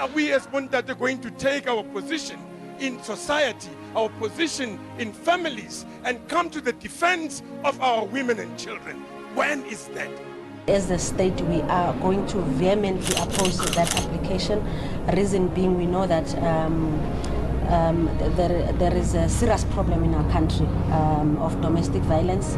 are we as Bontate going to take our position in society, our position in families, and come to the defense of our women and children? When is that? As a state, we are going to vehemently oppose that application. Reason being, we know that there is a serious problem in our country of domestic violence.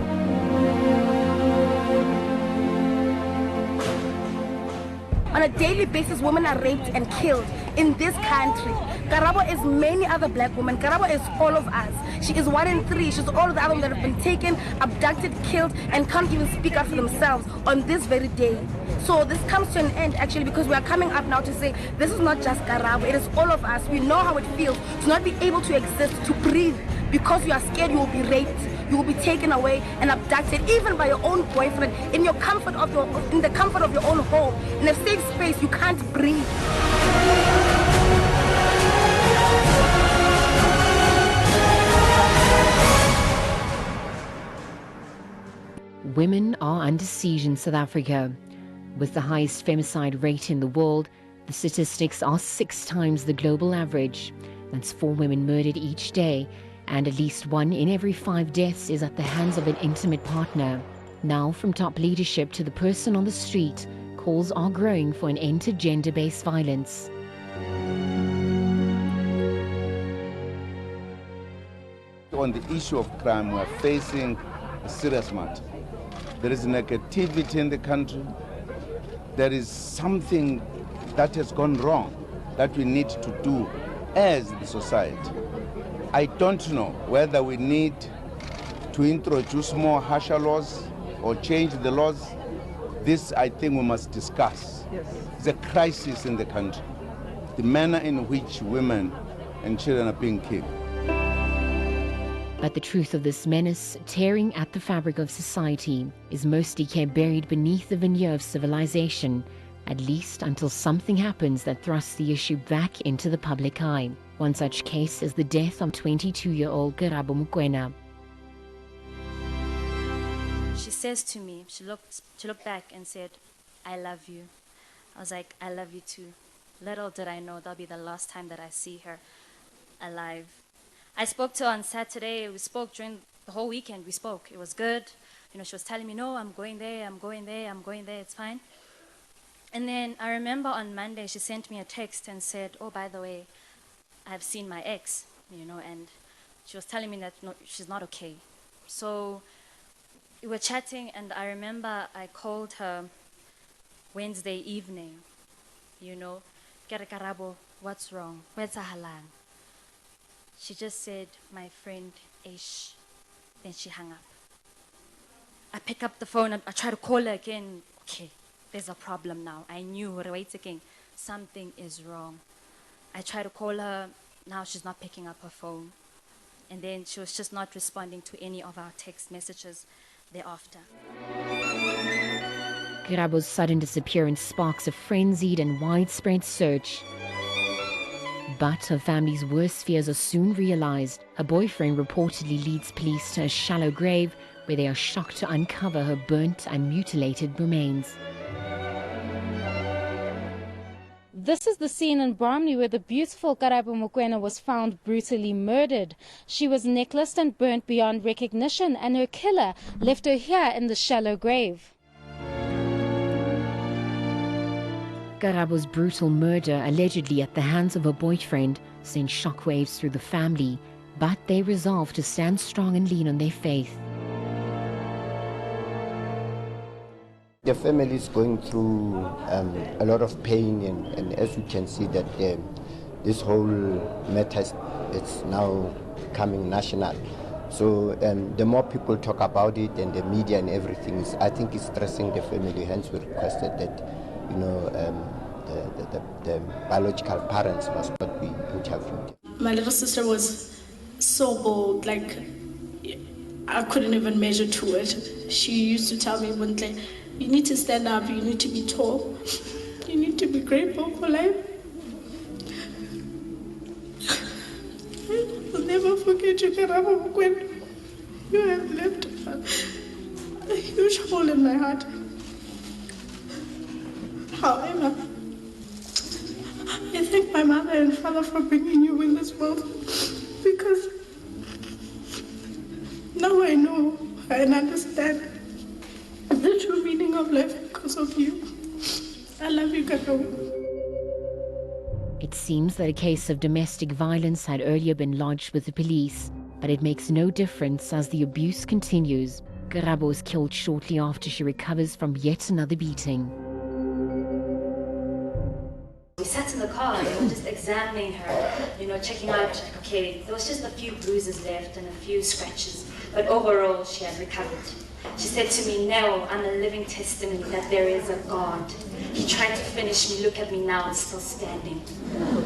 On a daily basis, women are raped and killed in this country. Karabo is many other black women. Karabo is all of us. She is 1 in 3. She's all of the others that have been taken, abducted, killed, and can't even speak up for themselves on this very day. So this comes to an end actually because we are coming up now to say this is not just Karabo, it is all of us. We know how it feels to not be able to exist, to breathe, because you are scared you will be raped. You will be taken away and abducted, even by your own boyfriend, in the comfort of your own home, in a safe space. You can't breathe. Women are under siege in South Africa. With the highest femicide rate in the world, the statistics are 6 times the global average. That's 4 women murdered each day, and at least 1 in every 5 deaths is at the hands of an intimate partner. Now, from top leadership to the person on the street, calls are growing for an end to gender-based violence. On the issue of crime, we are facing a serious matter. There is negativity in the country. There is something that has gone wrong that we need to do as the society. I don't know whether we need to introduce more harsher laws or change the laws. This, I think, we must discuss. Yes. It's a crisis in the country, the manner in which women and children are being killed. But the truth of this menace, tearing at the fabric of society, is mostly kept buried beneath the veneer of civilization, at least until something happens that thrusts the issue back into the public eye. One such case is the death of 22-year-old Karabo Mokoena. She says to me, she looked back and said, "I love you." I was like, "I love you too." Little did I know that'll be the last time that I see her alive. I spoke to her on Saturday. We spoke during the whole weekend. We spoke. It was good. You know, she was telling me, "No, I'm going there, I'm going there, I'm going there, it's fine." And then I remember on Monday, she sent me a text and said, "Oh, by the way, I've seen my ex," you know, and she was telling me that no, she's not okay. So we were chatting, and I remember I called her Wednesday evening, you know, "Kere Karabo, what's wrong? Where's Ahalan?" She just said, "My friend, Ish." Then she hung up. I pick up the phone, and I try to call her again. Okay, there's a problem now. I knew, wait again, something is wrong. I try to call her, now she's not picking up her phone. And then she was just not responding to any of our text messages thereafter. Karabo's sudden disappearance sparks a frenzied and widespread search. But her family's worst fears are soon realized. Her boyfriend reportedly leads police to a shallow grave where they are shocked to uncover her burnt and mutilated remains. This is the scene in Bromley where the beautiful Karabo Mokoena was found brutally murdered. She was necklaced and burnt beyond recognition, and her killer left her here in the shallow grave. Karabo's brutal murder, allegedly at the hands of her boyfriend, sent shockwaves through the family, but they resolved to stand strong and lean on their faith. The family is going through a lot of pain, and as you can see that this whole matter is now becoming national. So the more people talk about it, and the media and everything, I think it's stressing the family. Hence, we requested that, you know, the biological parents must not be interviewed. My little sister was so bold, like I couldn't even measure to it. She used to tell me one day, "You need to stand up, you need to be tall, you need to be grateful for life." I'll never forget you, Karabo Mokoena. You have left a huge hole in my heart. However, I thank my mother and father for bringing you in this world, because now I know and understand the true meaning of life because of you. I love you, Karabo. It seems that a case of domestic violence had earlier been lodged with the police, but it makes no difference as the abuse continues. Karabo is killed shortly after she recovers from yet another beating. We sat in the car and we were just examining her, checking out, okay, there was just a few bruises left and a few scratches, but overall she had recovered. She said to me, "No, I'm a living testimony that there is a God. He tried to finish me, look at me now, I'm still standing."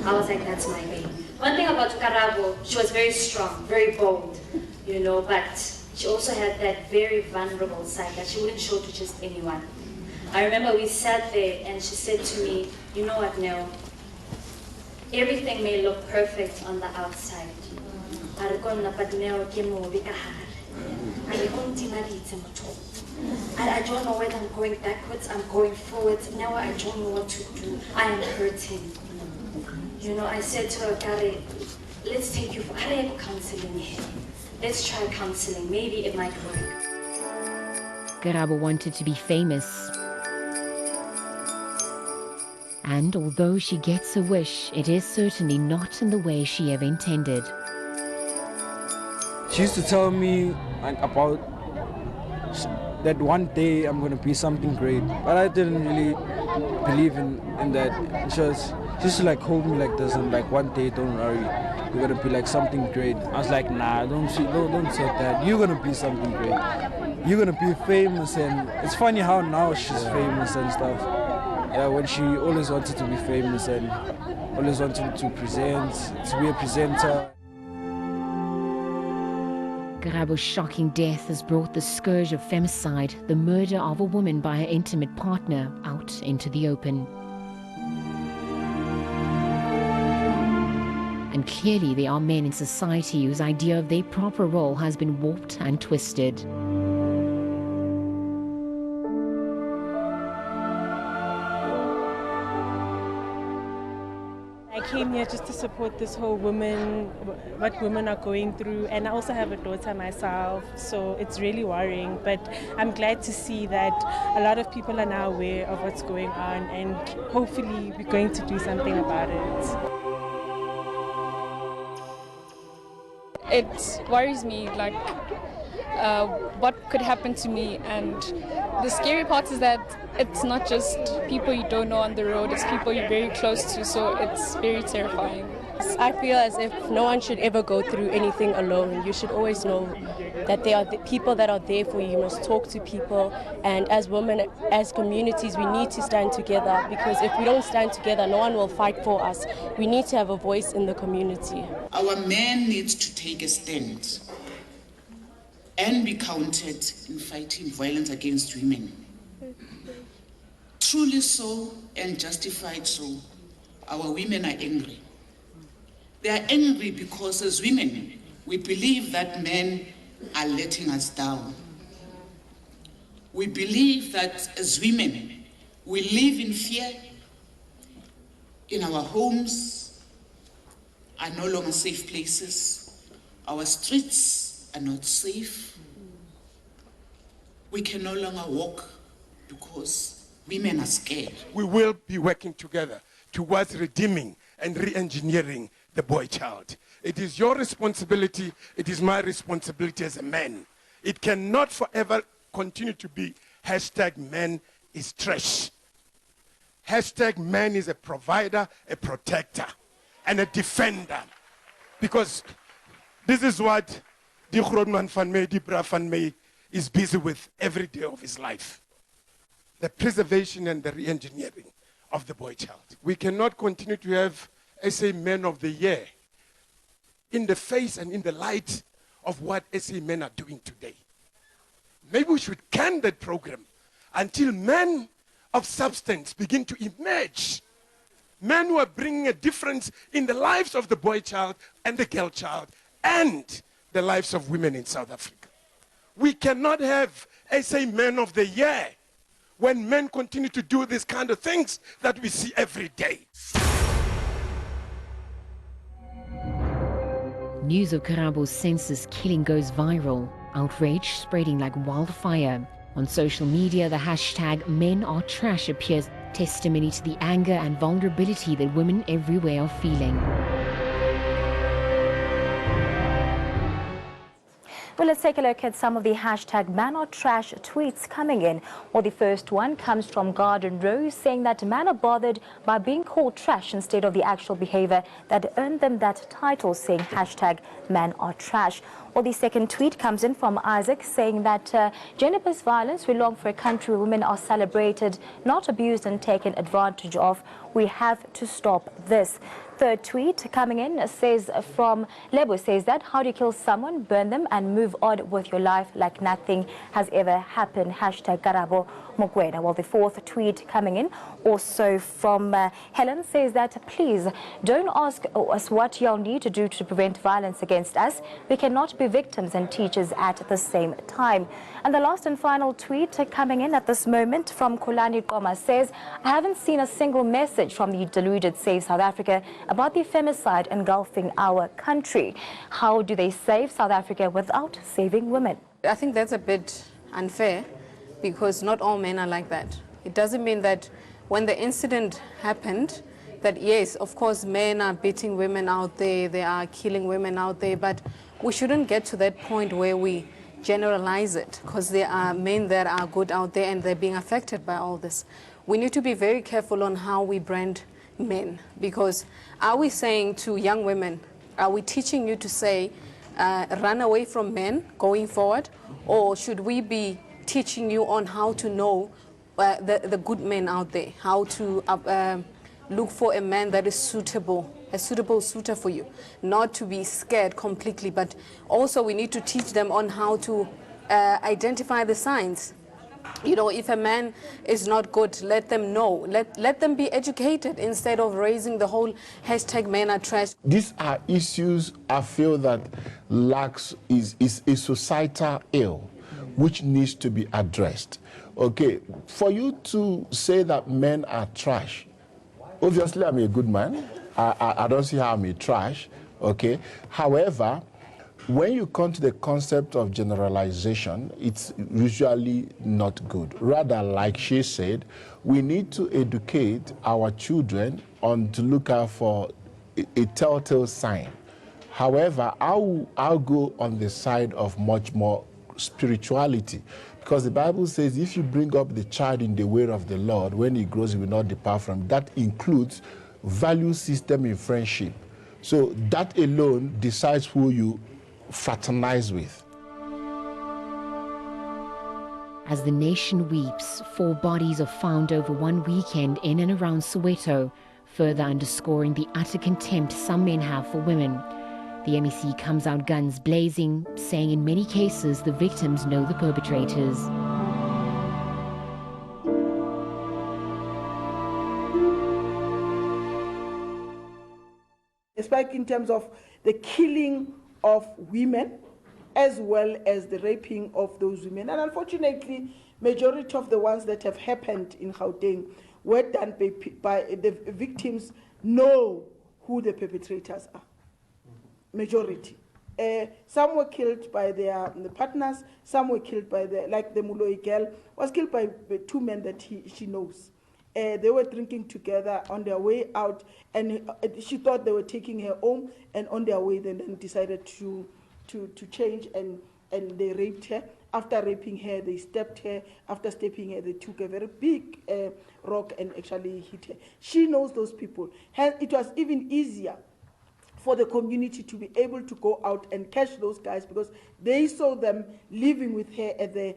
I was like, that's my baby. One thing about Karabo, she was very strong, very bold, but she also had that very vulnerable side that she wouldn't show to just anyone. I remember we sat there and she said to me, "You know what, Nell? Everything may look perfect on the outside. I don't know whether I'm going backwards, I'm going forwards. Now I don't know what to do. I am hurting." I said to her, "Kare, let's take you for counseling here. Let's try counseling. Maybe it might work." Karabo wanted to be famous. And although she gets her wish, it is certainly not in the way she ever intended. She used to tell me about that one day I'm going to be something great, but I didn't really believe in that. She used to hold me like this and one day, don't worry, you're going to be like something great. I was like, nah, don't say that. You're going to be something great. You're going to be famous. And it's funny how now she's famous and stuff. Yeah, when she always wanted to be famous and always wanted to present, to be a presenter. Karabo's shocking death has brought the scourge of femicide, the murder of a woman by her intimate partner, out into the open. And clearly there are men in society whose idea of their proper role has been warped and twisted. I came here just to support this whole what women are going through, and I also have a daughter myself, so it's really worrying, but I'm glad to see that a lot of people are now aware of what's going on, and hopefully we're going to do something about it. It worries me, what could happen to me, and the scary part is that it's not just people you don't know on the road, it's people you're very close to, so it's very terrifying. I feel as if no one should ever go through anything alone. You should always know that there are people that are there for you. You must talk to people, and as women, as communities, we need to stand together, because if we don't stand together, no one will fight for us. We need to have a voice in the community. Our men need to take a stand and be counted in fighting violence against women. Truly so and justified so, our women are angry. They are angry because as women, we believe that men are letting us down. We believe that as women, we live in fear. In our homes are no longer safe places. Our streets are not safe. We can no longer walk because women are scared. We will be working together towards redeeming and re-engineering the boy child. It is your responsibility, it is my responsibility as a man. It cannot forever continue to be #man is trash. #man is a provider, a protector, and a defender. Because this is what Di Grootman van May, Di Bra van May is busy with every day of his life. The preservation and the re-engineering of the boy child. We cannot continue to have SA Men of the Year in the face and in the light of what SA men are doing today. Maybe we should can that program until men of substance begin to emerge. Men who are bringing a difference in the lives of the boy child and the girl child and the lives of women in South Africa. We cannot have SA Men of the Year when men continue to do these kind of things that we see every day. News of Karabo's senseless killing goes viral, outrage spreading like wildfire. On social media, the hashtag Men Are Trash appears, testimony to the anger and vulnerability that women everywhere are feeling. Well, let's take a look at some of the hashtag Man or Trash tweets coming in. Well, the first one comes from Garden Rose saying that men are bothered by being called trash instead of the actual behavior that earned them that title, saying hashtag Man or Trash. Well, the second tweet comes in from Isaac saying that gender-based violence, we long for a country where women are celebrated, not abused and taken advantage of. We have to stop this. Third tweet coming in says from Lebo says that how do you kill someone, burn them and move on with your life like nothing has ever happened. Hashtag Karabo Mokwena. Well, the fourth tweet coming in also from Helen says that please don't ask us what y'all need to do to prevent violence against us. We cannot be victims and teachers at the same time. And the last and final tweet coming in at this moment from Kulani Koma says, I haven't seen a single message from the deluded Save South Africa about the femicide engulfing our country. How do they save South Africa without saving women? I think that's a bit unfair because not all men are like that. It doesn't mean that when the incident happened that yes, of course, men are beating women out there, they are killing women out there, but we shouldn't get to that point where we generalize it because there are men that are good out there and they're being affected by all this. We need to be very careful on how we brand men, because are we saying to young women, are we teaching you to say run away from men going forward, or should we be teaching you on how to know the good men out there, how to look for a man that is suitable, a suitable suitor for you, not to be scared completely, but also we need to teach them on how to identify the signs. You know, if a man is not good, let them know. Let them be educated instead of raising the whole hashtag men are trash. These are issues I feel that is a societal ill which needs to be addressed. Okay, for you to say that men are trash, obviously I'm a good man. I don't see how I'm a trash, okay? However, when you come to the concept of generalization, it's usually not good. Rather, like she said, we need to educate our children on to look out for a telltale sign. However, I'll go on the side of much more spirituality, because the Bible says if you bring up the child in the way of the Lord, when he grows, he will not depart from it. That includes value system in friendship. So that alone decides who you fraternize with. As the nation weeps, 4 bodies are found over one weekend in and around Soweto, further underscoring the utter contempt some men have for women. The MEC comes out guns blazing, saying in many cases the victims know the perpetrators. A spike in terms of the killing of women as well as the raping of those women. And unfortunately, majority of the ones that have happened in Gauteng were done by the victims know who the perpetrators are. Majority. Some were killed by their partners, some were killed by like the Muloi girl was killed by 2 men that she knows. They were drinking together on their way out, and she thought they were taking her home, and on their way then decided to change, and they raped her. After raping her, they stabbed her. After stabbing her, they took a very big rock and actually hit her. She knows those people. Hence, it was even easier for the community to be able to go out and catch those guys, because they saw them living with her at the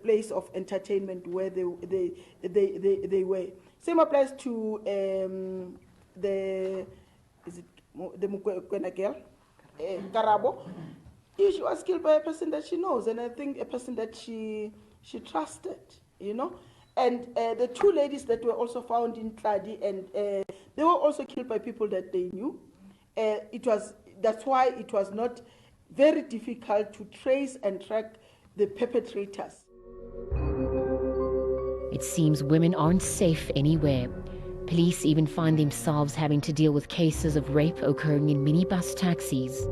place of entertainment where they were. Same applies to the Mukwena girl, Karabo. She was killed by a person that she knows, and I think a person that she trusted, you know. And the 2 ladies that were also found in Tladi, and they were also killed by people that they knew. That's why it was not very difficult to trace and track the perpetrators. It seems women aren't safe anywhere. Police even find themselves having to deal with cases of rape occurring in minibus taxis.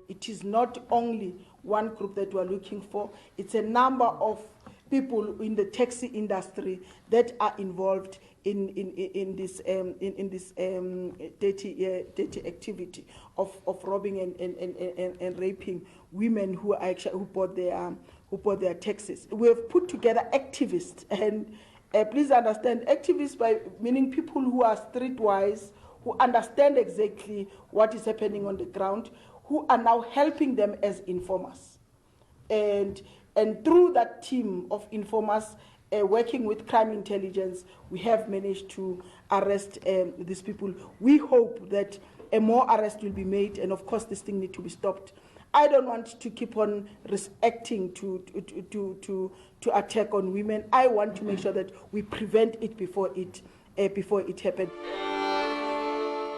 It is not only one group that we're looking for, it's a number of people in the taxi industry that are involved in this dirty activity of robbing and raping women who bought their taxis. We have put together activists, and please understand, activists by meaning people who are streetwise, who understand exactly what is happening on the ground, who are now helping them as informers. And through that team of informers, working with crime intelligence, we have managed to arrest these people. We hope that more arrests will be made, and of course this thing needs to be stopped. I don't want to keep on reacting to attack on women. I want to make sure that we prevent it before it happens.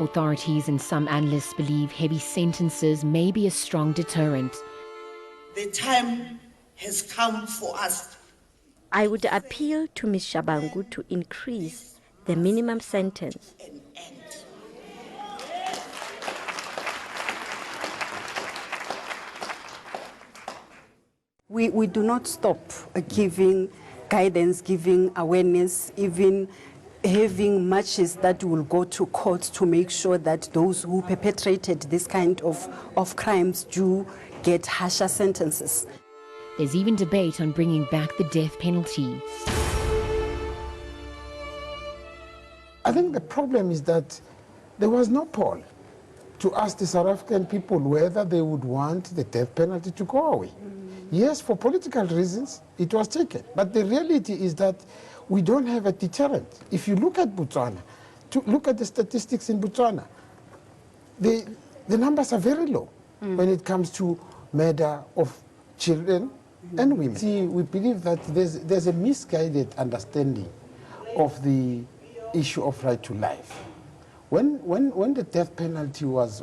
Authorities and some analysts believe heavy sentences may be a strong deterrent. The time has come for us. I would appeal to Ms. Shabangu to increase the minimum sentence. We do not stop giving guidance, giving awareness, even having marches that will go to court to make sure that those who perpetrated this kind of crimes do get harsher sentences. There's even debate on bringing back the death penalty. I think the problem is that there was no poll to ask the South African people whether they would want the death penalty to go away. Yes, for political reasons, it was taken. But the reality is that we don't have a deterrent. If you look at Botswana, look at the statistics in Botswana, the numbers are very low when it comes to murder of children and women. See, we believe that there's a misguided understanding of the issue of right to life. When the death penalty was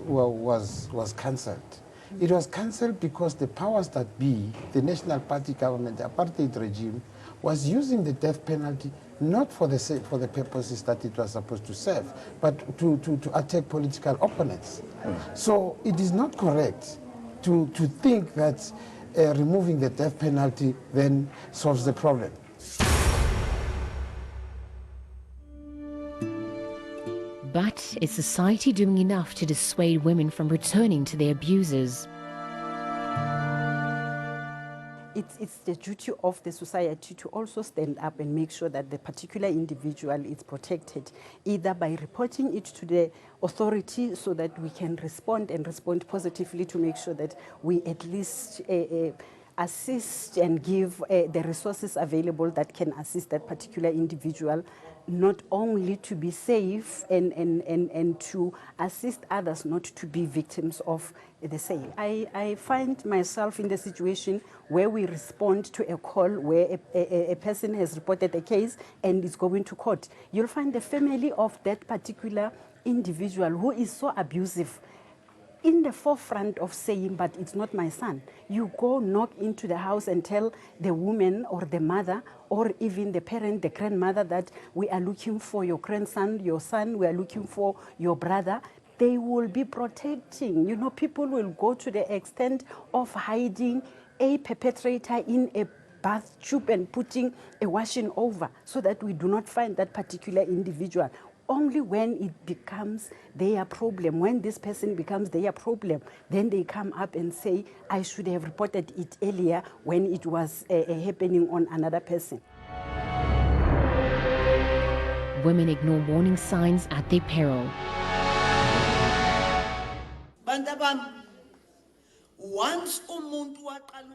cancelled, it was cancelled because the powers that be, the National Party government, the apartheid regime, was using the death penalty not for the purposes that it was supposed to serve, but to attack political opponents. So it is not correct to think that removing the death penalty then solves the problem. But is society doing enough to dissuade women from returning to their abusers? It's the duty of the society to also stand up and make sure that the particular individual is protected, either by reporting it to the authority so that we can respond positively to make sure that we at least assist and give the resources available that can assist that particular individual, not only to be safe and to assist others not to be victims of the same. I find myself in the situation where we respond to a call where a person has reported a case and is going to court. You'll find the family of that particular individual who is so abusive in the forefront of saying, but it's not my son. You go knock into the house and tell the woman or the mother or even the parent, the grandmother, that we are looking for your grandson, your son, we are looking for your brother. They will be protecting. You know, people will go to the extent of hiding a perpetrator in a bath tube and putting a washing over so that we do not find that particular individual. Only when it becomes their problem, when this person becomes their problem, then they come up and say, I should have reported it earlier when it was happening on another person. Women ignore warning signs at their peril.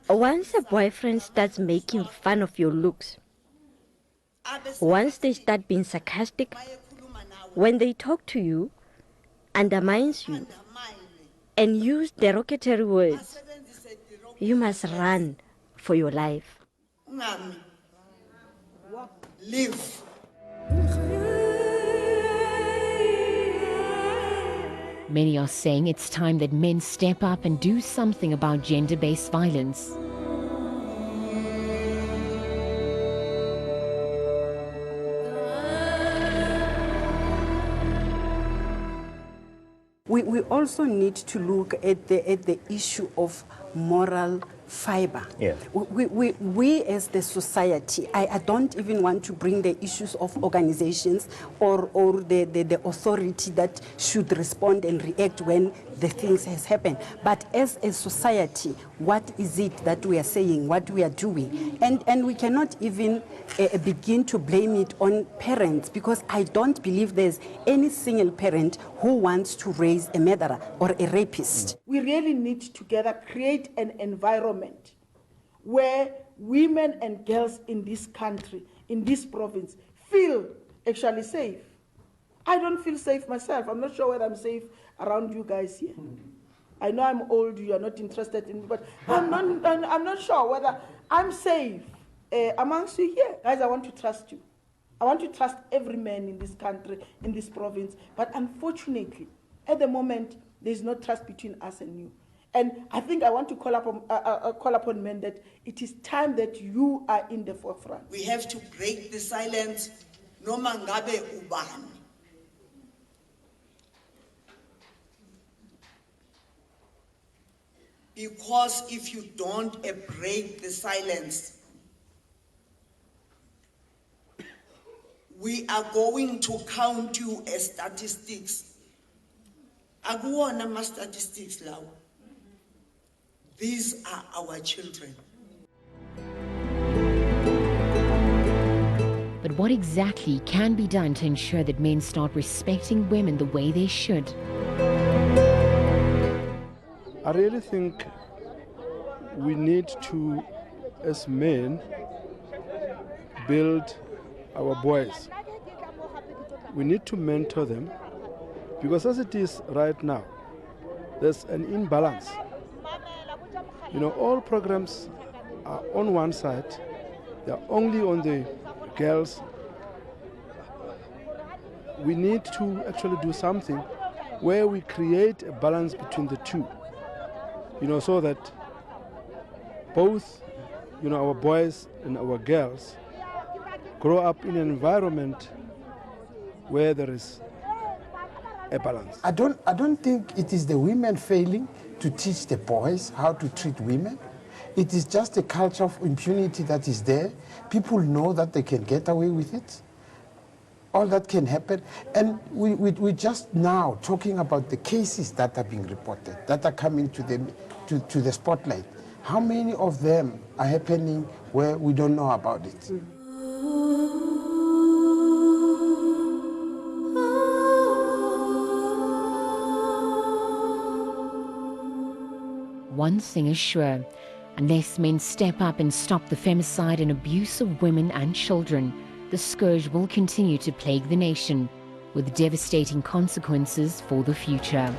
Once a boyfriend starts making fun of your looks, once they start being sarcastic, when they talk to you, undermines you, and use derogatory words, you must run for your life. Live. Many are saying it's time that men step up and do something about gender-based violence. we also need to look at the issue of moral fiber. Yeah. We as the society, I don't even want to bring the issues of organizations or the authority that should respond and react when the things has happened. But as a society, what is it that we are saying, what we are doing? And we cannot even begin to blame it on parents, because I don't believe there's any single parent who wants to raise a murderer or a rapist. We really need to together create an environment where women and girls in this country, in this province, feel actually safe. I don't feel safe myself. I'm not sure whether I'm safe around you guys here. I know I'm old, you are not interested in me, but I'm not sure whether I'm safe amongst you here. Guys, I want to trust you. I want to trust every man in this country, in this province. But unfortunately, at the moment, there's no trust between us and you. And I think I want to call upon men that it is time that you are in the forefront. We have to break the silence. No mangabe ubani. Because if you don't break the silence, we are going to count you as statistics. Akuwona ma statistics lawo. These are our children. But what exactly can be done to ensure that men start respecting women the way they should? I really think we need to, as men, build our boys. We need to mentor them, because as it is right now, there's an imbalance. You know, all programs are on one side, they're only on the girls. We need to actually do something where we create a balance between the two, you know, so that both, you know, our boys and our girls grow up in an environment where there is a balance. I don't think it is the women failing to teach the boys how to treat women. It is just a culture of impunity that is there. People know that they can get away with it. All that can happen. And we're just now talking about the cases that are being reported, that are coming to the spotlight. How many of them are happening where we don't know about it? One thing is sure, unless men step up and stop the femicide and abuse of women and children, the scourge will continue to plague the nation, with devastating consequences for the future.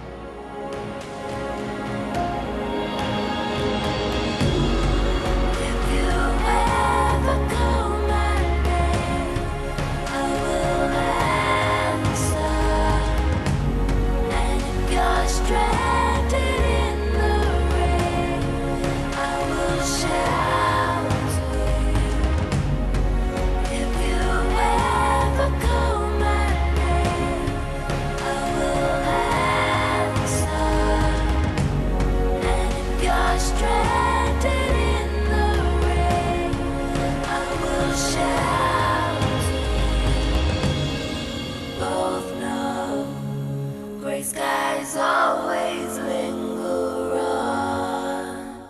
Skies always linger on,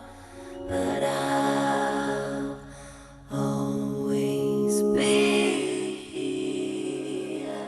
but I'll always be here.